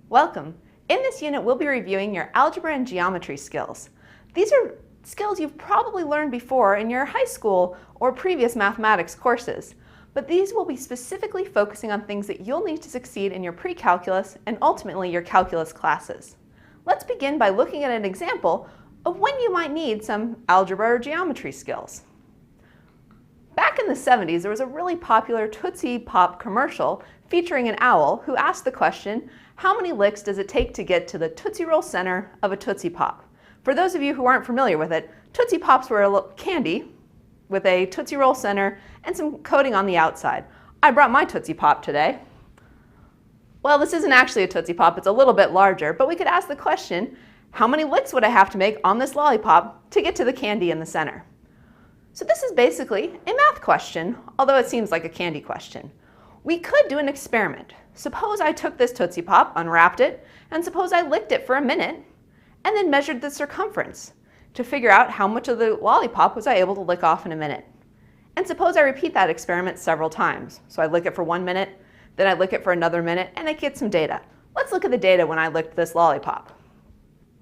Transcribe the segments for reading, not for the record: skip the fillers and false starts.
Welcome! In this unit, we'll be reviewing your algebra and geometry skills. These are skills you've probably learned before in your high school or previous mathematics courses, but these will be specifically focusing on things that you'll need to succeed in your pre-calculus and ultimately your calculus classes. Let's begin by looking at an example of when you might need some algebra or geometry skills. Back in the 70s, there was a really popular Tootsie Pop commercial featuring an owl who asked the question, how many licks does it take to get to the Tootsie Roll center of a Tootsie Pop? For those of you who aren't familiar with it, Tootsie Pops were a candy with a Tootsie Roll center and some coating on the outside. I brought my Tootsie Pop today. Well, this isn't actually a Tootsie Pop, it's a little bit larger, but we could ask the question, how many licks would I have to make on this lollipop to get to the candy in the center? So this is basically a math question, although it seems like a candy question. We could do an experiment. Suppose I took this Tootsie Pop, unwrapped it, and suppose I licked it for a minute, and then measured the circumference to figure out how much of the lollipop was I able to lick off in a minute. And suppose I repeat that experiment several times. So I lick it for 1 minute, then I lick it for another minute, and I get some data. Let's look at the data when I licked this lollipop.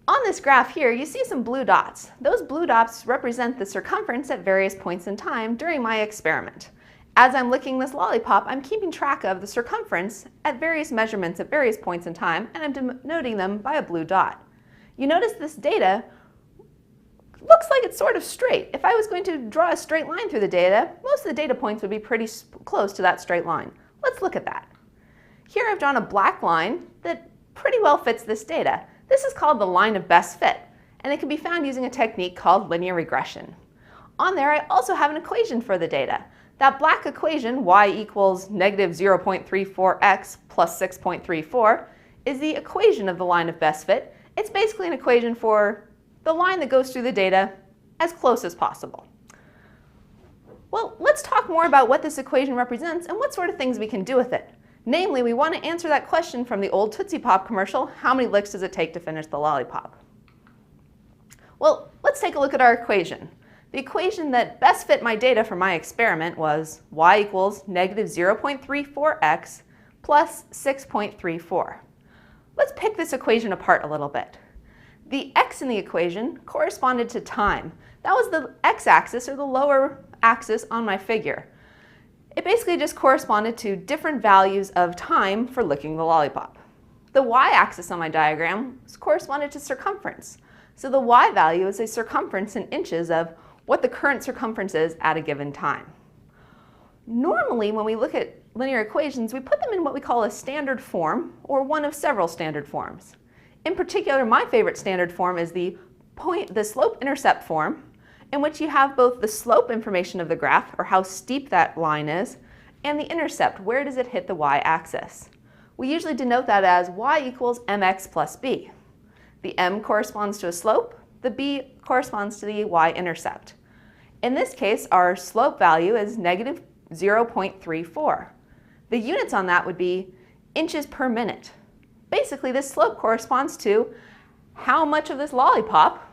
On this graph here, you see some blue dots. Those blue dots represent the circumference at various points in time during my experiment. As I'm licking this lollipop, I'm keeping track of the circumference at various measurements at various points in time, and I'm denoting them by a blue dot. You notice this data looks like it's sort of straight. If I was going to draw a straight line through the data, most of the data points would be pretty close to that straight line. Let's look at that. Here I've drawn a black line that pretty well fits this data. This is called the line of best fit, and it can be found using a technique called linear regression. On there, I also have an equation for the data. That black equation, y equals negative 0.34x plus 6.34, is the equation of the line of best fit. It's basically an equation for the line that goes through the data as close as possible. Well, let's talk more about what this equation represents and what sort of things we can do with it. Namely, we want to answer that question from the old Tootsie Pop commercial, how many licks does it take to finish the lollipop? Well, let's take a look at our equation. The equation that best fit my data for my experiment was y equals negative 0.34x plus 6.34. Let's pick this equation apart a little bit. The x in the equation corresponded to time. That was the x-axis, or the lower axis on my figure. It basically just corresponded to different values of time for licking the lollipop. The y-axis on my diagram corresponded to circumference. So the y value is a circumference in inches of what the current circumference is at a given time. Normally, when we look at linear equations, we put them in what we call a standard form, or one of several standard forms. In particular, my favorite standard form is the slope-intercept form, in which you have both the slope information of the graph, or how steep that line is, and the intercept, where does it hit the y-axis. We usually denote that as y equals mx plus b. The m corresponds to a slope, the b corresponds to the y-intercept. In this case, our slope value is negative 0.34. The units on that would be inches per minute. Basically, this slope corresponds to how much of this lollipop,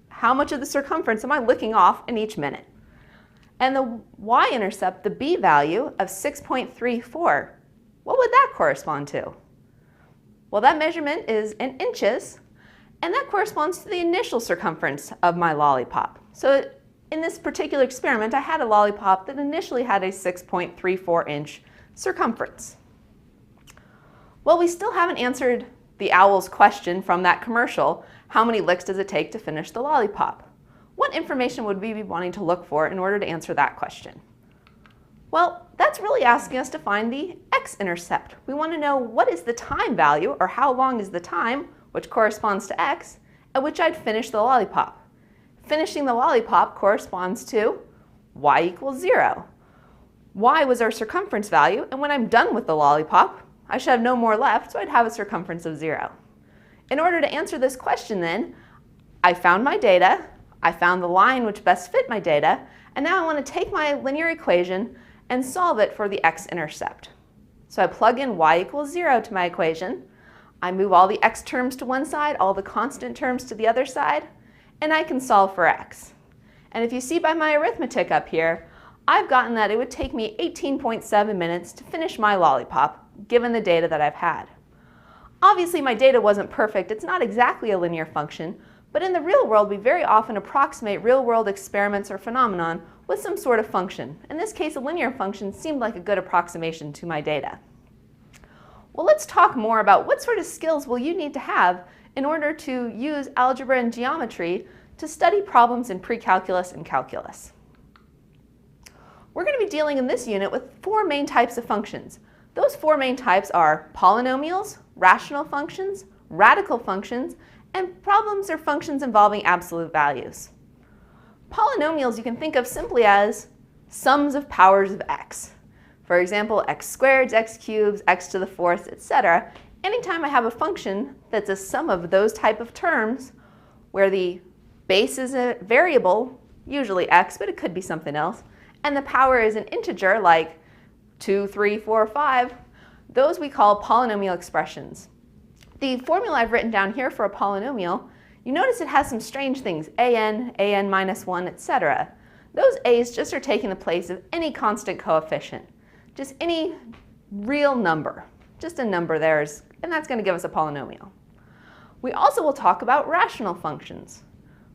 how much of the circumference am I licking off in each minute. And the y-intercept, the b value of 6.34, what would that correspond to? Well, that measurement is in inches, and that corresponds to the initial circumference of my lollipop. So in this particular experiment, I had a lollipop that initially had a 6.34 inch circumference. Well, we still haven't answered the owl's question from that commercial, how many licks does it take to finish the lollipop? What information would we be wanting to look for in order to answer that question? Well, that's really asking us to find the x-intercept. We want to know what is the time value, or how long is the time, which corresponds to x, at which I'd finish the lollipop. Finishing the lollipop corresponds to y equals 0. Y was our circumference value, and when I'm done with the lollipop, I should have no more left, so I'd have a circumference of 0. In order to answer this question then, I found my data, I found the line which best fit my data, and now I want to take my linear equation and solve it for the x-intercept. So I plug in y equals 0 to my equation, I move all the x terms to one side, all the constant terms to the other side, and I can solve for x. And if you see by my arithmetic up here, I've gotten that it would take me 18.7 minutes to finish my lollipop, given the data that I've had. Obviously, my data wasn't perfect. It's not exactly a linear function, but in the real world, we very often approximate real-world experiments or phenomenon with some sort of function. In this case, a linear function seemed like a good approximation to my data. Well, let's talk more about what sort of skills will you need to have in order to use algebra and geometry to study problems in pre-calculus and calculus. We're going to be dealing in this unit with four main types of functions. Those four main types are polynomials, rational functions, radical functions, and problems or functions involving absolute values. Polynomials you can think of simply as sums of powers of x. For example, x squareds, x cubes, x to the fourth, etc. Anytime I have a function that's a sum of those type of terms where the base is a variable, usually x, but it could be something else, and the power is an integer like 2, 3, 4, 5, those we call polynomial expressions. The formula I've written down here for a polynomial, you notice it has some strange things, an minus 1, etc. Those a's just are taking the place of any constant coefficient, just any real number, just a number there, and that's going to give us a polynomial. We also will talk about rational functions.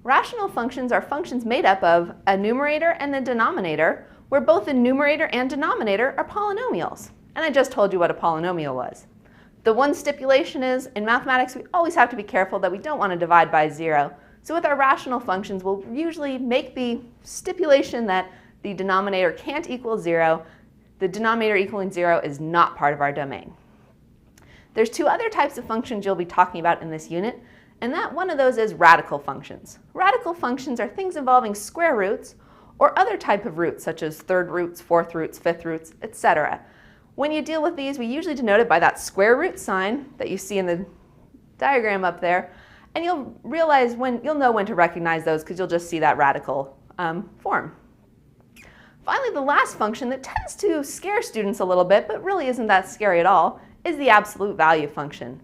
Rational functions are functions made up of a numerator and a denominator, where both the numerator and denominator are polynomials. And I just told you what a polynomial was. The one stipulation is, in mathematics, we always have to be careful that we don't want to divide by 0. So with our rational functions, we'll usually make the stipulation that the denominator can't equal 0. The denominator equaling 0 is not part of our domain. There's two other types of functions you'll be talking about in this unit, and that one of those is radical functions. Radical functions are things involving square roots or other type of roots, such as third roots, fourth roots, fifth roots, etc. When you deal with these, we usually denote it by that square root sign that you see in the diagram up there, and you'll know when to recognize those because you'll just see that radical form. Finally, the last function that tends to scare students a little bit, but really isn't that scary at all, is the absolute value function.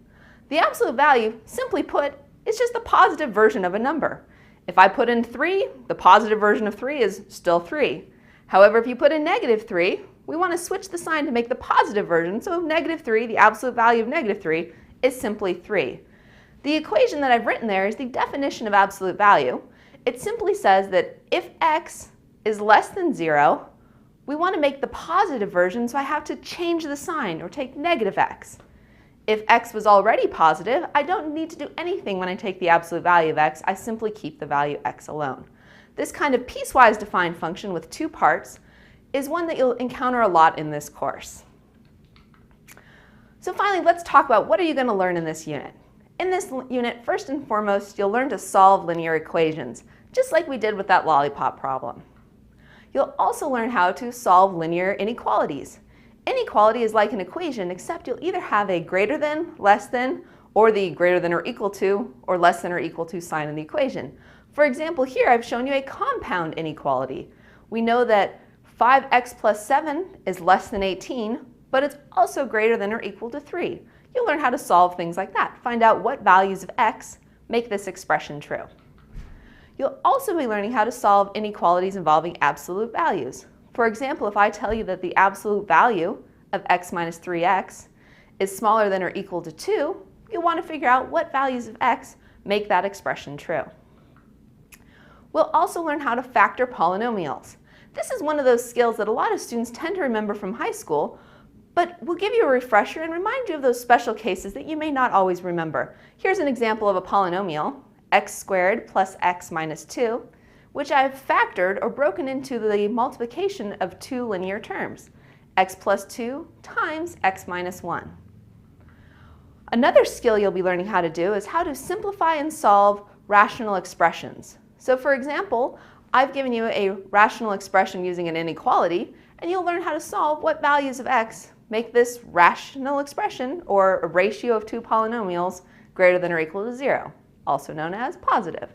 The absolute value, simply put, is just the positive version of a number. If I put in 3, the positive version of 3 is still 3. However, if you put in negative 3, we want to switch the sign to make the positive version, so negative 3, the absolute value of negative 3, is simply 3. The equation that I've written there is the definition of absolute value. It simply says that if x is less than 0, we want to make the positive version, so I have to change the sign or take negative x. If x was already positive, I don't need to do anything when I take the absolute value of x. I simply keep the value x alone. This kind of piecewise defined function with two parts is one that you'll encounter a lot in this course. So finally, let's talk about what are you going to learn in this unit. In this unit, first and foremost, you'll learn to solve linear equations, just like we did with that lollipop problem. You'll also learn how to solve linear inequalities. Inequality is like an equation, except you'll either have a greater than, less than, or the greater than or equal to, or less than or equal to sign in the equation. For example, here I've shown you a compound inequality. We know that 5x plus 7 is less than 18, but it's also greater than or equal to 3. You'll learn how to solve things like that. Find out what values of x make this expression true. You'll also be learning how to solve inequalities involving absolute values. For example, if I tell you that the absolute value of x minus 3x is smaller than or equal to 2, you'll want to figure out what values of x make that expression true. We'll also learn how to factor polynomials. This is one of those skills that a lot of students tend to remember from high school, but we'll give you a refresher and remind you of those special cases that you may not always remember. Here's an example of a polynomial, x squared plus x minus 2, which I've factored or broken into the multiplication of two linear terms, x plus 2 times x minus 1. Another skill you'll be learning how to do is how to simplify and solve rational expressions. So for example, I've given you a rational expression using an inequality, and you'll learn how to solve what values of x make this rational expression, or a ratio of two polynomials, greater than or equal to 0, also known as positive.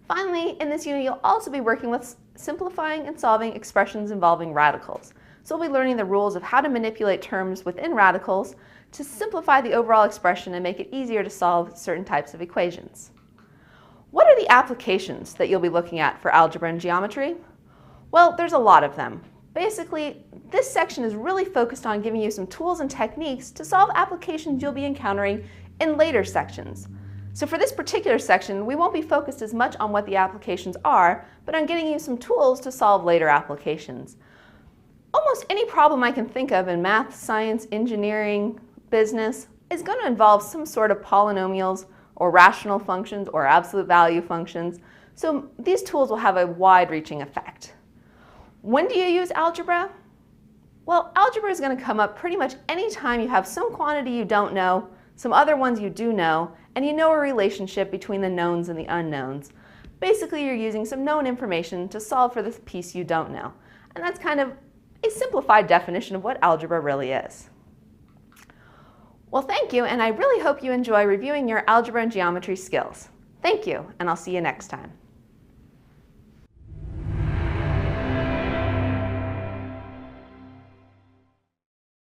Finally, in this unit, you'll also be working with simplifying and solving expressions involving radicals. So we'll be learning the rules of how to manipulate terms within radicals to simplify the overall expression and make it easier to solve certain types of equations. What are the applications that you'll be looking at for algebra and geometry? Well, there's a lot of them. Basically, this section is really focused on giving you some tools and techniques to solve applications you'll be encountering in later sections. So for this particular section, we won't be focused as much on what the applications are, but on getting you some tools to solve later applications. Almost any problem I can think of in math, science, engineering, business is going to involve some sort of polynomials or rational functions or absolute value functions. So these tools will have a wide-reaching effect. When do you use algebra? Well, algebra is going to come up pretty much any time you have some quantity you don't know, some other ones you do know, and you know a relationship between the knowns and the unknowns. Basically, you're using some known information to solve for this piece you don't know. And that's kind of a simplified definition of what algebra really is. Well, thank you, and I really hope you enjoy reviewing your algebra and geometry skills. Thank you, and I'll see you next time.